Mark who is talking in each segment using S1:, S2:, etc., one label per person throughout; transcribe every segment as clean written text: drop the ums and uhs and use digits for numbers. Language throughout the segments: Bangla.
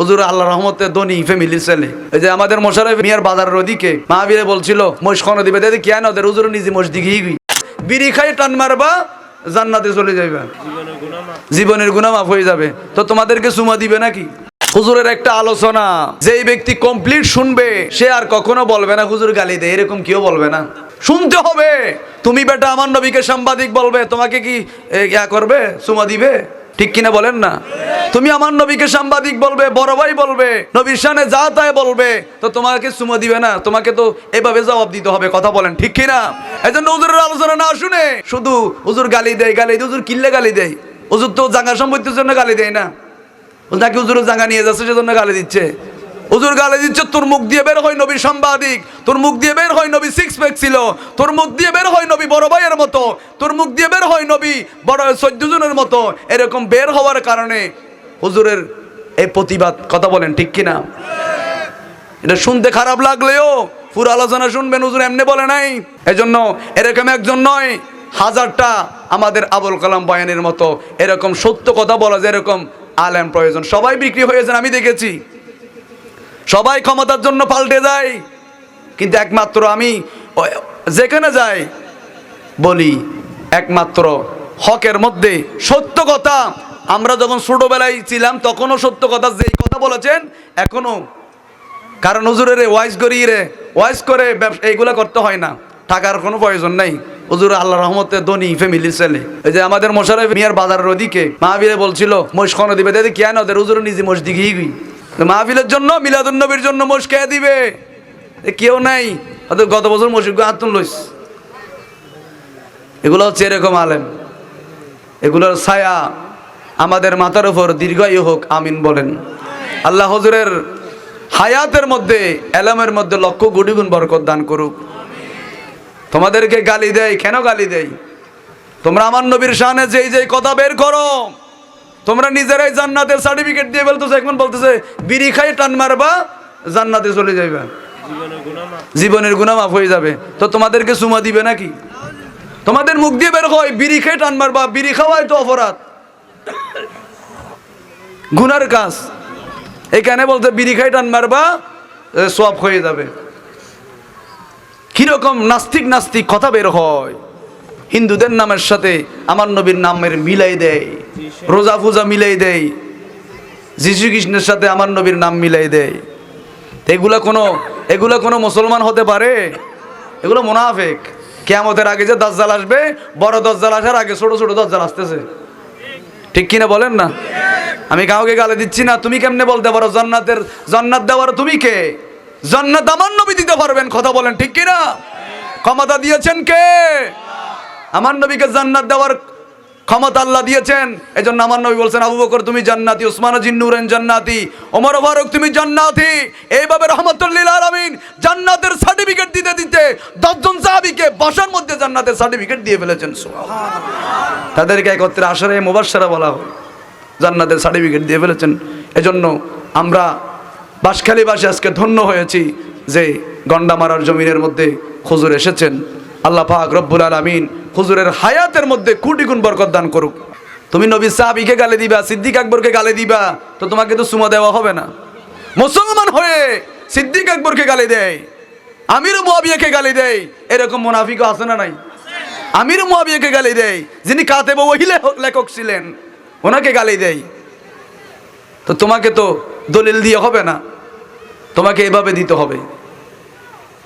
S1: হুজুর আল্লাহ রহমতে ধনী ফ্যামিলির ছেলে। এই যে আমাদের মোশাররফ মিয়ার বাজারের ওদিকে মাহবিরে বলছিল মোষ খানো দিবে, দাদি কেন ওদের হুজুর নিজে মোষ দিকে বিড়ি খাই টান মারবা জান্নাতে চলে যাইবা, জীবনের গুনাহ মাফ হয়ে যাবে। তো তোমাদেরকে চুমা দিবে নাকি? হুজুরের একটা আলোচনা, যেই ব্যক্তি কমপ্লিট শুনবে সে আর কখনো বলবে না হুজুর গালি দেয়, এরকম কেউ বলবে না। শুনতে হবে। তুমি বেটা আমার নবীকে সাংবাদিক বলবে, তোমাকে কি ইয়া করবে, চুমা দিবে? ঠিক কিনা বলেন না? তুমি আমার নবীকে সাংবাদিক বলবে, বড় ভাই বলবে, নবীর শানে যা তাই বলবে, তো তোমাকে চুমা দিবে না? তোমাকে তো এভাবে জবাব দিতে হবে। কথা বলেন ঠিক কিনা? এই জন্য হুজুরের আলোচনা না শুনে শুধু হুজুর গালি দেয়, হুজুর কিল্লে গালি দেয়। হুজুর তো জাঙ্গা সম্পত্তির জন্য গালি দেয় না, নাকি হুজুর জাঙ্গা নিয়ে যাচ্ছে সেজন্য গালি দিচ্ছে? হুজুর গালি দিচ্ছে তোর মুখ দিয়ে বের হয় নবী সাংবাদিক, তোর মুখ দিয়ে বের হয় নবী সিক্স প্যাক ছিল, তোর মুখ দিয়ে বের হয় নবী বড় ভাইয়ের মতো, তোর মুখ দিয়ে বের হয় নবী বড় 14 জনের মতো। এরকম বের হওয়ার কারণে হুজুরের এই প্রতিবাদ। কথা বলেন ঠিক কিনা? এটা শুনতে খারাপ লাগলেও পুরো আলোচনা শুনবেন, হুজুর এমনি বলে নাই। এজন্য এরকম একজন নয়, হাজারটা আমাদের আবুল কালাম বয়ানের মতো এরকম সত্য কথা বলা যায় এরকম আলেম প্রয়োজন। সবাই বিক্রি হয়েছেন, আমি দেখেছি। সবাই ক্ষমতার জন্য পাল্টে যায়, কিন্তু একমাত্র আমি যেখানে যাই বলি একমাত্র হকের মধ্যে সত্য কথা। আমরা যখন ছোটবেলায় ছিলাম তখনও সত্য কথা, যেই কথা বলেছেন এখনো। কারণ হুজুরের ওয়াইজ করিয়ে ওয়াইজ করে এইগুলা করতে হয় না, টাকার কোনো প্রয়োজন নাই। হুজুর আল্লাহ রহমতে ধনী ফ্যামিলির ছেলে। এই যে আমাদের মোশাররফ মিয়ার বাজারের ওদিকে মাহবিরে বলছিল মোষ খানো দিবে, দাদি কেন ওদের হুজুর নিজে মোষ দিকে মাহফিলের জন্য মিলাদুন নবীর জন্য মোষ খেয়ে দিবে, কেউ নাই। ওদের গত বছর মসজিদ হাতুন লইস। এগুলো হচ্ছে এরকম আলেম, এগুলোর ছায়া আমাদের মাথার উপর দীর্ঘায়ু হোক, আমিন বলেন। আল্লাহ হুজুরের হায়াতের মধ্যে এলমের মধ্যে লক্ষ কোটি গুণ বরকত দান করুক। তোমাদেরকে গালি দেয় কেন? গালি দেয় তোমরা আমার নবীর শানে যেই যেই কথা বের করো, তোমরা নিজেরাই জান্নাতের সার্টিফিকেট দিয়ে বলতেছে, এখন বলতেছে বিড়ি খাই টান মারবা জান্নাতে চলে যাইবা, জীবনের গুনাহ মাফ হয়ে যাবে। তো তোমাদেরকে চুমা দিবে নাকি? তোমাদের মুখ দিয়ে বের হয় বিড়ি খাই টান মারবা, বিড়ি খাওয়াই তো অপরাধ, গুনার কাজ। এখানে বলতে বিড়ি খাই টান মারবা সওয়াব হয়ে যাবে। কিরকম নাস্তিক নাস্তিক কথা বের হয়। হিন্দুদের নামের সাথে আমার নবীর নামের মিলাই দেয়, রোজা পূজা মিলাই দেয়, যীশু কৃষ্ণের সাথে আমার নবীর নাম মিলাই দেয়। এগুলা কোনো মুসলমান হতে পারে? এগুলো মুনাফিক। কিয়ামতের আগে যে দাজ্জাল আসবে, বড় দাজ্জাল আসার আগে ছোট ছোট দাজ্জাল আসতেছে। ঠিক কিনা বলেন না? আমি কাউকে গালি দিচ্ছি না। তুমি কেমনে বলতে পারো জান্নাত দেওয়ার তুমি কে? জান্নাত আমার নবী দিতে পারবেন। কথা বলেন ঠিক কিনা? ক্ষমতা দিয়েছেন কে? আমার নবীকে জান্নাত দেওয়ার ক্ষমতা আল্লাহ দিয়েছেন। এজন্য আমার নবী বলছেন আবু বকর তুমি জান্নাতি, ওসমান জিন্নুরেন জান্নাতি, ওমর ফারুক তুমি জান্নাতি। এইভাবে রাহমাতুল লিল আলামিন জান্নাতের সার্টিফিকেট দিতে দিতে 10 জন সাহাবীকে বাসার মধ্যে জান্নাতের সার্টিফিকেট দিয়ে ফেলেছেন। সুবহানাল্লাহ। তাদেরকে একত্রে আশারে মুবাশশারা বলা হয়, জান্নাতের সার্টিফিকেট দিয়ে ফেলেছেন। এজন্য আমরা বাঁশখালীবাসী আজকে ধন্য হয়েছি যে গন্ডামারার জমিনের মধ্যে হুজুর এসেছেন। আল্লাহ পাক রব্বুল আলামিন হুজুরের হায়াতের মধ্যে কোটি গুণ বরকত দান করুক। তুমি নবী সাহাবীকে গালি দিবা, সিদ্দিক আকবরকে গালি দিবা, তো তোমাকে তো চুমা দেওয়া হবে না। মুসলমান হয়ে সিদ্দিক আকবরকে গালি দেয়, আমির মুয়াবিয়াকে গালি দেয়, এরকম মুনাফিকও আছে না নাই? আমির মুয়াবিয়াকে গালি দেয়, যিনি কাতেব ওহী লেখক ছিলেন, ওনাকে গালি দেয়। তো তোমাকে তো দলিল দিয়ে হবে না, তোমাকে এভাবে দিতে হবে।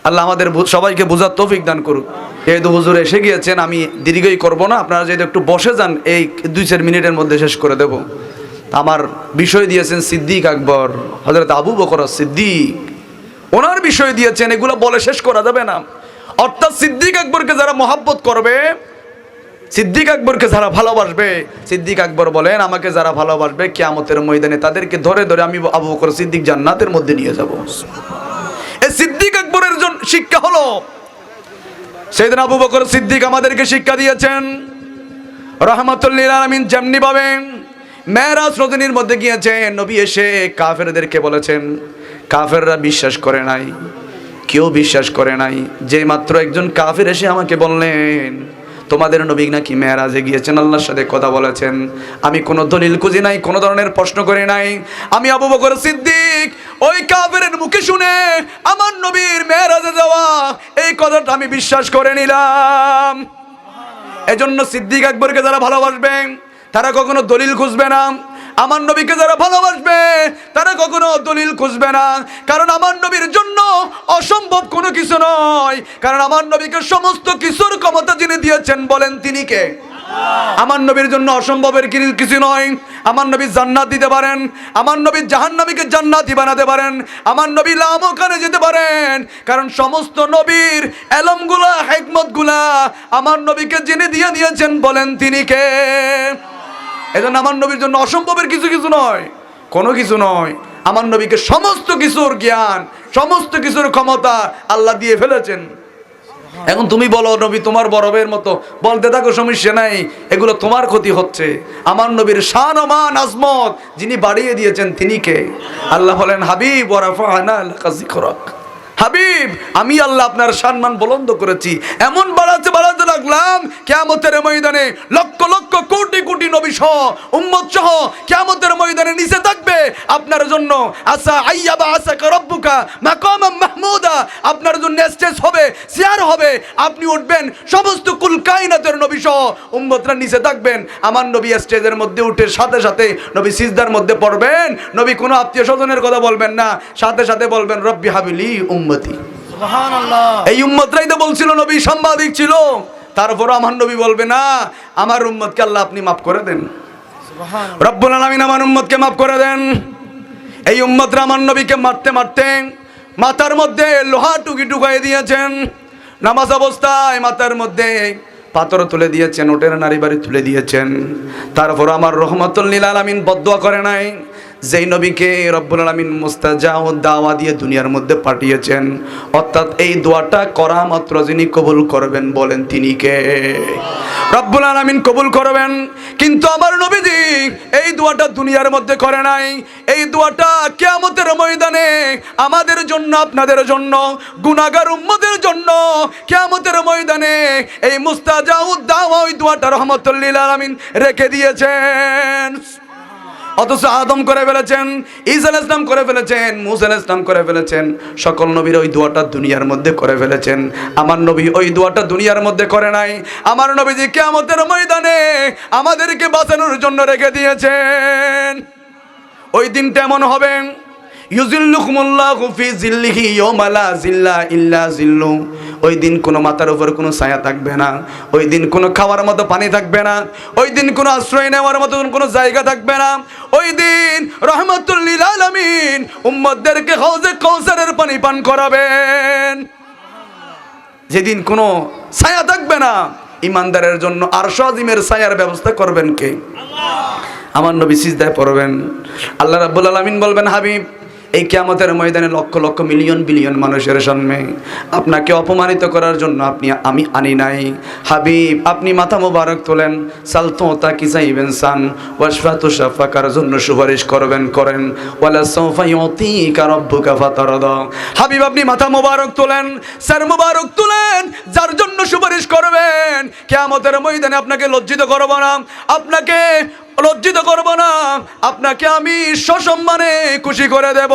S1: আল্লাহ আমাদের সবাইকে বোঝার তৌফিক দান করুক। যেহেতু হুজুর এসে গিয়েছেন, আমি দীর্ঘই করব না। আপনারা যদি একটু বসে যান, এই 2-4 মিনিটের মধ্যে শেষ করে দেব। আমার বিষয় দিয়েছেন সিদ্দিক আকবর, হযরত আবু বকর সিদ্দিক, ওনার বিষয় দিয়েছেন। এগুলো বলে শেষ করা যাবে না। অর্থাৎ সিদ্দিক আকবরকে যারা মহব্বত করবে, সিদ্দিক আকবরকে যারা ভালোবাসবে, সিদ্দিক আকবর বলেন আমাকে যারা ভালোবাসবে কিয়ামতের ময়দানে তাদেরকে ধরে ধরে আমি আবু বকর সিদ্দিক জান্নাতের মধ্যে নিয়ে যাব। এই সিদ্দিক আকবরের শিক্ষা হলো, সেদিন আবু বকর সিদ্দিক আমাদেরকে শিক্ষা দিয়েছেন রাহমাতুল লিল আলামিন। যেমনি ভাবে মেরাজ রজনীর মধ্যে গিয়েছেন, নবী এসে কাফেরদেরকে বলেছেন, কাফেররা বিশ্বাস করে নাই, কেউ বিশ্বাস করে নাই। যে মাত্র একজন কাফের এসে আমাকে বললেন তোমাদের নবী নাকি মেরাজে গিয়েছেন, আল্লাহর সাথে কথা বলেছেন। আমি কোনো দলিল খুঁজি নাই, কোনো ধরনের প্রশ্ন করি নাই। আমি আবু বকর সিদ্দিক ওই কাফেরের মুখে শুনে আমার নবীর মেরাজে যাওয়া এই কথাটা আমি বিশ্বাস করে নিলাম। এজন্য সিদ্দিক আকবরকে যারা ভালোবাসবেন তারা কখনো দলিল খুঁজবে না। আমার নবীকে যারা ভালোবাসবে তারা কখনো দলিল খুঁজবে না, কারণ আমার নবীর জন্য অসম্ভব কোনো কিছু নয়। কারণ আমার নবীকে সমস্ত কিছুর ক্ষমতা যিনি দিয়েছেন বলেন তিনি কে? আমার নবীর জন্য অসম্ভবের কিছু নয়। আমার নবী জান্নাত দিতে পারেন, আমার নবী জাহান্নামীকে জান্নাতি বানাতে পারেন, আমার নবী লামকানে যেতে পারেন। কারণ সমস্ত নবীর এলমগুলা হিকমতগুলা আমার নবীকে যিনি দিয়ে দিয়েছেন বলেন তিনি কে? এজন্য আমার নবীর জন্য অসম্ভবের কিছু নয়, কোনো কিছু নয়। আমার নবীকে সমস্ত কিছুর জ্ঞান, সমস্ত কিছুর ক্ষমতা আল্লাহ দিয়ে ফেলেছেন। এখন তুমি বলো নবী তোমার বরফের মতো, বলতে থাকো, সমস্যা নাই, এগুলো তোমার ক্ষতি হচ্ছে। আমার নবীর শান ও মান আজমত যিনি বাড়িয়ে দিয়েছেন তিনি কে? আল্লাহ বলেন হাবিব ওয়া রাফা'না লাকা যিকরাক। হাবিব আমি আল্লাহ আপনার সম্মান বুলন্দ করেছি, এমন বাড়াতে লাগলাম কিয়ামতের ময়দানে লক্ষ লক্ষ কোটি কোটি নবী সহ উম্মত সহ কিয়ামতের ময়দানে নিচে থাকবে আপনার জন্য। আসা আইয়াবা আসাকা রব্বুকা মাকামাম মাহমুদা, আপনার জন্য স্টেজ হবে, চেয়ার হবে, আপনি উঠবেন, সমস্ত কুল কায়নাতের নবী সহ উম্মতরা নিচে থাকবেন। আমার নবী স্টেজের মধ্যে উঠে সাথে সাথে নবী সিজদার মধ্যে পড়বেন। নবী কোনো আত্মীয় স্বজনের কথা বলবেন না, সাথে সাথে বলবেন রব্বি হাবিলি উম্মতি। সুবহানাল্লাহ। এই উম্মতরাই তো বলছিল নবী সাংবাদিক ছিল, তারপর আমার নবী বলবে না আমার উম্মতকে আল্লাহ আপনি মাফ করে দেন, সুবহানাল্লাহ, রব্বুল আলামিন আমার উম্মতকে মাফ করে দেন। এই উম্মতরা আমার নবীকে মারতে মারতে মাথার মধ্যে লোহা টুকি ঢুকাই দিয়েছেন, নামাজ অবস্থায় মাথার মধ্যে পাথর তুলে দিয়েছেন, ওটের নারী বাড়ি তুলে দিয়েছেন। তারপর আমার রহমাতুল লিল আলামিন বদদুয়া করে নাই, যেই নবীকে রব্বুল আলামিন মুস্তাজাউদ দাওয়া দিয়ে দুনিয়ার মধ্যে পাঠিয়েছেন, অর্থাৎ এই দোয়াটা করা মাত্র যিনি কবুল করবেন বলেন তিনি কে? রব্বুল আলামিন কবুল করবেন। কিন্তু আমার নবীজি এই দোয়াটা দুনিয়ার মধ্যে করে নাই, এই দোয়াটা কিয়ামতের ময়দানে আমাদের জন্য, আপনাদের জন্য, গুনাহগার উম্মতের জন্য কিয়ামতের ময়দানে এই মুস্তাজাউদ দাওয়া ওই দোয়াটা রহমাতুল লিল আলামিন রেখে দিয়েছেন। অথচ আদম করে ফেলেছেন, ঈসা আলাইহিস সালাম করে ফেলেছেন, মূসা আলাইহিস সালাম করে ফেলেছেন, সকল নবীর ওই দোয়াটা দুনিয়ার মধ্যে করে ফেলেছেন। আমার নবী ওই দোয়াটা দুনিয়ার মধ্যে করে নাই। আমার নবীজি কিয়ামতের ময়দানে আমাদেরকে বাঁচানোর জন্য রেখে দিয়েছেন। ওই দিনটা এমন হবে ইউজিল্লুকুমুল্লাহু ফি জিল্লিহি ইয়াওমা লা জিল্লা ইল্লা জিল্লু। ওই দিন কোনো মাথার উপর কোনো ছায়া থাকবে না, ওই দিন কোনো খাওয়ার মতো পানি থাকবে না, ওই দিন কোনো আশ্রয় নেওয়ার মতো কোনো জায়গা থাকবে না। ওই দিন রহমাতুল লিল আলামিন উম্মতদেরকে হাউজে কাউসারের পানি পান করাবেন। যেদিন কোনো ছায়া থাকবে না, ইমানদারের জন্য আরশ আজিমের ছায়ার ব্যবস্থা করবেন কে? আল্লাহ। আমার নবী সিজদায় পড়বেন, আল্লাহ রাব্বুল আলামিন বলবেন হাবিব এই কিয়ামতের ময়দানে লক্ষ লক্ষ মিলিয়ন বিলিয়ন মানুষের সামনে আপনাকে অপমানিত করার জন্য আমি আনি নাই। হাবিব আপনি মাথা মোবারক তোলেন, সালতো তাকি চাইবেন সান, ওয়াশফাতু শাফাকার জন্য সুপারিশ করবেন করেন, ওয়ালা সাউফা ইউতিকা রাব্বুকা ফাতারদা। হাবিব আপনি মাথা মোবারক তোলেন, স্যার মোবারক তোলেন, যার জন্য সুপারিশ করবেন কিয়ামতের ময়দানে আপনাকে লজ্জিত করব না, আপনাকে লজ্জিত করব না, আপনাকে আমি সসম্মানে খুশি করে দেব।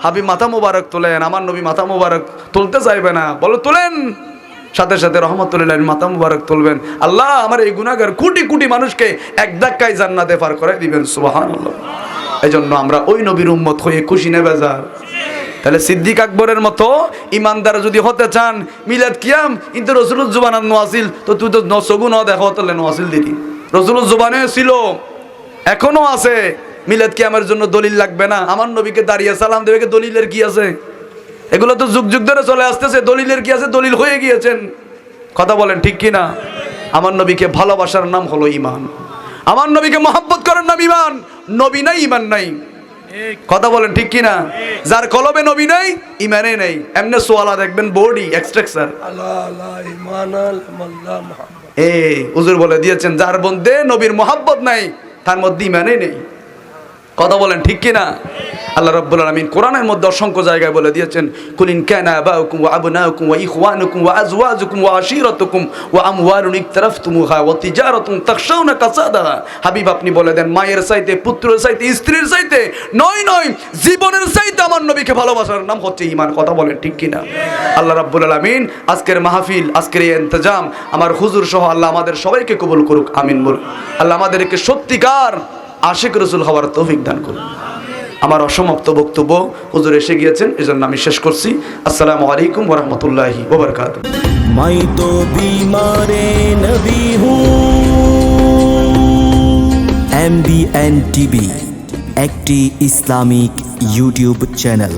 S1: হাবিব মাথা মোবারক তোলেন, আমার নবী মাথা মোবারক তুলতে চাইবে না, বলো তোলেন, সাথে সাথে রহমতুল্লাহ মাথা মোবারক তুলবেন। আল্লাহ আমার এই গুনাহগার কোটি কোটি মানুষকে এক ধাক্কায় জান্নাতে পার করে দিবেন, সুবহানাল্লাহ। এই জন্য আমরা ওই নবীর উম্মত হয়ে খুশি নেবে যার। তাহলে সিদ্দিক আকবরের মতো ইমানদার যদি হতে চান মিলাদ কিয়াম কিন্তু রসুলুল জুবানান নোয়াসিল, তো তুই তো নসগুন দেখো তাহলে নোয়াসিল দিদি রসুলুল জুবানে ছিল, এখনো আছে। মিলাদ কিয়ামের জন্য দলিল লাগবে না, আমার নবীকে দাঁড়িয়ে সালাম দেবে, দলিলের কি আছে? এগুলো তো যুগ যুগ ধরে চলে আসতেছে, দলিলের কি আছে? দলিল হয়ে গিয়েছেন। কথা বলেন ঠিক কি না? আমার নবীকে ভালোবাসার নাম হলো ইমান, আমার নবীকে মহব্বত করার নাম ইমান। নবী নাই ইমান নাই, কথা বলেন ঠিক কি না? যার কলবে নবী নাই ইমানে নাই, এমনি সোয়ালা দেখবেন বডি এক্সট্রাকচার এই হুজুর বলে দিয়েছেন যার মধ্যে নবীর মহব্বত নাই তার মধ্যে ইমানে নেই। কথা বলেন ঠিক কি না? আল্লাহ রাব্বুল আলামিন কোরআনের মধ্যে অসংখ্য জায়গায় বলে দিয়েছেন, কুলিন কানা আবাউকুম ওয়া আবনাউকুম ওয়া ইখওয়ানুকুম ওয়া আজওয়াজুকুম ওয়া আশীরাতুকুম ওয়া আমওয়ালুন ইকতারাফতুমুহা ওয়া তিজারাতুন তাখশাউনা কাসাদাহা। হাবিব আপনি বলে দেন, মায়ের চাইতে, পুত্রের চাইতে, স্ত্রীর চাইতে, নয় জীবনের চাইতে আমার নবীকে ভালোবাসার নাম হচ্ছে ঈমান। কথা বলেন ঠিক কিনা? আল্লাহ রাব্বুল আলামিন আজকের মাহফিল, আজকের এই ইন্তজাম আমার হুজুর সহ আল্লাহ আমাদের সবাইকে কবুল করুক, আমিন বলুন। আল্লাহ আমাদেরকে সত্যিকার আশিক রাসূল হওয়ার তৌফিক দান করুন। আমার অসমাপ্ত বক্তব্য হুজুর এসে গিয়েছেন, এজন্য আমি শেষ করছি। আসসালামু আলাইকুম ওয়া রাহমাতুল্লাহি ওয়া বারাকাতুহু।
S2: मैं तो बीमारे नबी हूँ। MBN TV একটি ইসলামিক ইউটিউব চ্যানেল।